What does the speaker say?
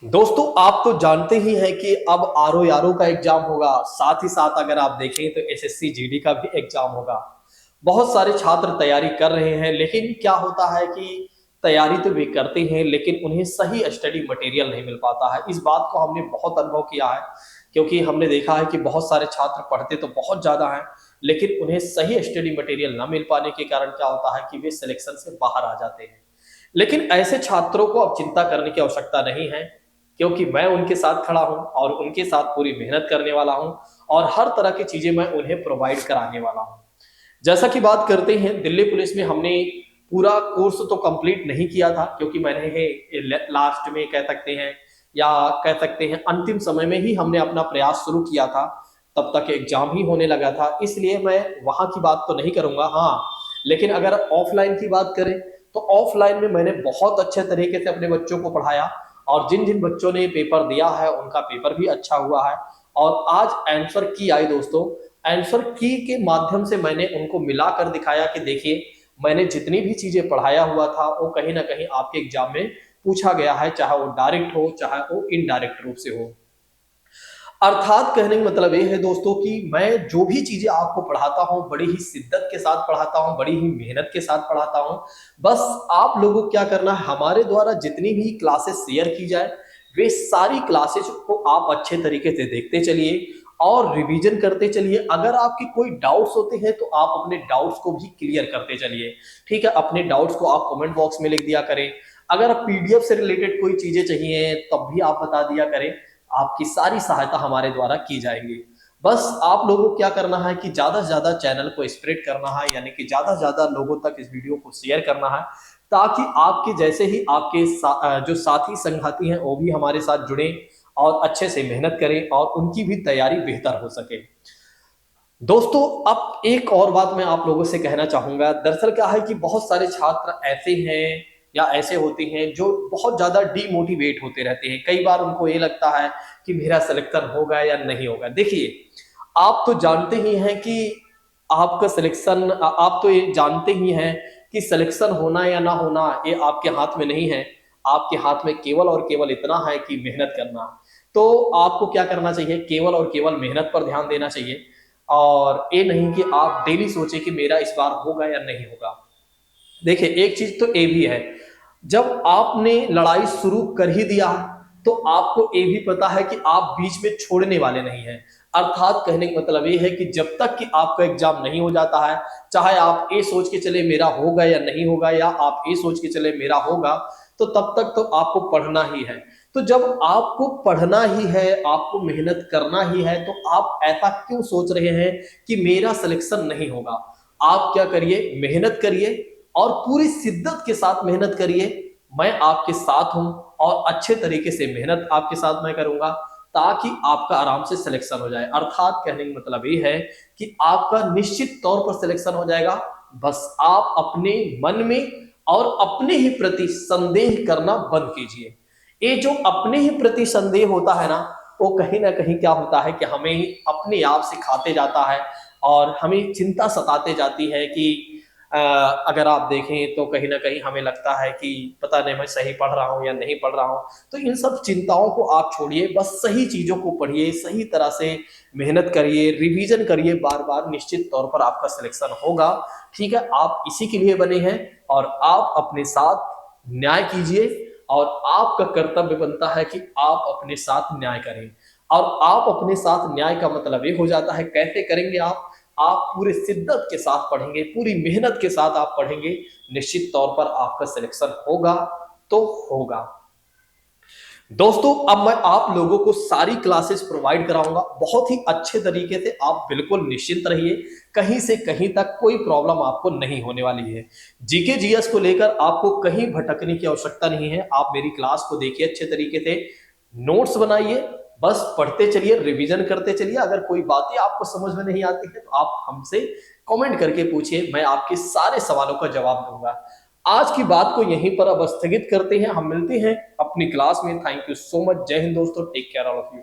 दोस्तों आप तो जानते ही हैं कि अब आरओ यारो का एग्जाम होगा। साथ ही साथ अगर आप देखें तो एसएससी जीडी का भी एग्जाम होगा। बहुत सारे छात्र तैयारी कर रहे हैं, लेकिन क्या होता है कि तैयारी तो वे करते हैं लेकिन उन्हें सही स्टडी मटेरियल नहीं मिल पाता है। इस बात को हमने बहुत अनुभव किया है, क्योंकि हमने देखा है कि बहुत सारे छात्र पढ़ते तो बहुत ज्यादा हैं, लेकिन उन्हें सही स्टडी मटेरियल न मिल पाने के कारण क्या होता है कि वे सिलेक्शन से बाहर आ जाते हैं। लेकिन ऐसे छात्रों को अब चिंता करने की आवश्यकता नहीं है, क्योंकि मैं उनके साथ खड़ा हूं और उनके साथ पूरी मेहनत करने वाला हूं और हर तरह की चीजें मैं उन्हें प्रोवाइड कराने वाला हूं। जैसा कि बात करते हैं, दिल्ली पुलिस में हमने पूरा कोर्स तो कंप्लीट नहीं किया था, क्योंकि मैंने लास्ट में कह सकते हैं या कह सकते हैं अंतिम समय में ही हमने अपना प्रयास शुरू किया था। तब तक एग्जाम ही होने लगा था, इसलिए मैं वहां की बात तो नहीं करूंगा। हाँ, लेकिन अगर ऑफलाइन की बात करें तो ऑफलाइन में मैंने बहुत अच्छे तरीके से अपने बच्चों को पढ़ाया और जिन जिन बच्चों ने पेपर दिया है उनका पेपर भी अच्छा हुआ है। और आज आंसर की आई दोस्तों, आंसर की के माध्यम से मैंने उनको मिलाकर दिखाया कि देखिए, मैंने जितनी भी चीजें पढ़ाया हुआ था वो कहीं ना कहीं आपके एग्जाम में पूछा गया है, चाहे वो डायरेक्ट हो चाहे वो इनडायरेक्ट रूप से हो। अर्थात कहने का मतलब ये है दोस्तों कि मैं जो भी चीजें आपको पढ़ाता हूं बड़ी ही शिद्दत के साथ पढ़ाता हूं, बड़ी ही मेहनत के साथ पढ़ाता हूं। बस आप लोगों को क्या करना है, हमारे द्वारा जितनी भी क्लासेस शेयर की जाए वे सारी क्लासेस को आप अच्छे तरीके से देखते चलिए और रिवीजन करते चलिए। अगर आपके कोई डाउट्स होते हैं तो आप अपने डाउट्स को भी क्लियर करते चलिए। ठीक है, अपने डाउट्स को आप कमेंट बॉक्स में लिख दिया करें। अगर पीडीएफ से रिलेटेड कोई चीजें चाहिए तब भी आप बता दिया करें। आपकी सारी सहायता हमारे द्वारा की जाएगी। बस आप लोगों को क्या करना है कि ज्यादा से ज्यादा चैनल को स्प्रेड करना है, यानी कि ज्यादा से ज्यादा लोगों तक इस वीडियो को शेयर करना है, ताकि आपके जैसे ही आपके जो साथी संघाती हैं वो भी हमारे साथ जुड़े और अच्छे से मेहनत करें और उनकी भी तैयारी बेहतर हो सके। दोस्तों अब एक और बात मैं आप लोगों से कहना चाहूंगा। दरअसल क्या है कि बहुत सारे छात्र ऐसे हैं या ऐसे होते हैं जो बहुत ज्यादा डीमोटिवेट होते रहते हैं। कई बार उनको ये लगता है कि मेरा सिलेक्शन होगा या नहीं होगा। देखिए, आप तो जानते ही हैं कि आपका सिलेक्शन, आप तो ये जानते ही हैं कि सिलेक्शन होना या ना होना ये आपके हाथ में नहीं है। आपके हाथ में केवल और केवल इतना है कि मेहनत करना। तो आपको क्या करना चाहिए, केवल और केवल मेहनत पर ध्यान देना चाहिए और ये नहीं कि आप डेली सोचें कि मेरा इस बार होगा या नहीं होगा। देखिए, एक चीज तो ये भी है, जब आपने लड़ाई शुरू कर ही दिया तो आपको ये भी पता है कि आप बीच में छोड़ने वाले नहीं हैं। अर्थात कहने का मतलब ये है कि जब तक कि आपका एग्जाम नहीं हो जाता है, चाहे आप ये सोच के चले मेरा होगा या नहीं होगा, या आप ये सोच के चले मेरा होगा, तो तब तक तो आपको पढ़ना ही है। तो जब आपको पढ़ना ही है, आपको मेहनत करना ही है, तो आप ऐसा क्यों सोच रहे हैं कि मेरा सिलेक्शन नहीं होगा। आप क्या करिए, मेहनत करिए और पूरी शिद्दत के साथ मेहनत करिए। मैं आपके साथ हूं और अच्छे तरीके से मेहनत आपके साथ मैं करूंगा, ताकि आपका आराम से सिलेक्शन हो जाए। अर्थात कहने का मतलब ये है कि आपका निश्चित तौर पर सिलेक्शन हो जाएगा। बस आप अपने मन में और अपने ही प्रति संदेह करना बंद कीजिए। ये जो अपने ही प्रति संदेह होता है ना, वो कहीं ना कहीं क्या होता है कि हमें अपने आप से खाते जाता है और हमें चिंता सताते जाती है कि अगर आप देखें तो कहीं ना कहीं हमें लगता है कि पता नहीं मैं सही पढ़ रहा हूँ या नहीं पढ़ रहा हूँ। तो इन सब चिंताओं को आप छोड़िए, बस सही चीजों को पढ़िए, सही तरह से मेहनत करिए, रिवीजन करिए बार बार, निश्चित तौर पर आपका सिलेक्शन होगा। ठीक है, आप इसी के लिए बने हैं और आप अपने साथ न्याय कीजिए और आपका कर्तव्य बनता है कि आप अपने साथ न्याय करें। और आप अपने साथ न्याय का मतलब ये हो जाता है, कैसे करेंगे आप पूरे शिद्दत के साथ पढ़ेंगे, पूरी मेहनत के साथ आप पढ़ेंगे, निश्चित तौर पर आपका सिलेक्शन होगा तो होगा। दोस्तों अब मैं आप लोगों को सारी क्लासेस प्रोवाइड कराऊंगा बहुत ही अच्छे तरीके से। आप बिल्कुल निश्चिंत रहिए, कहीं से कहीं तक कोई प्रॉब्लम आपको नहीं होने वाली है। जीके जीएस को लेकर आपको कहीं भटकने की आवश्यकता नहीं है। आप मेरी क्लास को देखिए अच्छे तरीके से, नोट्स बनाइए, बस पढ़ते चलिए, रिवीजन करते चलिए। अगर कोई बातें आपको समझ में नहीं आती है तो आप हमसे कमेंट करके पूछिए, मैं आपके सारे सवालों का जवाब दूंगा। आज की बात को यहीं पर अब स्थगित करते हैं, हम मिलते हैं अपनी क्लास में। Thank you so much. जय हिंद दोस्तों, take care all of you.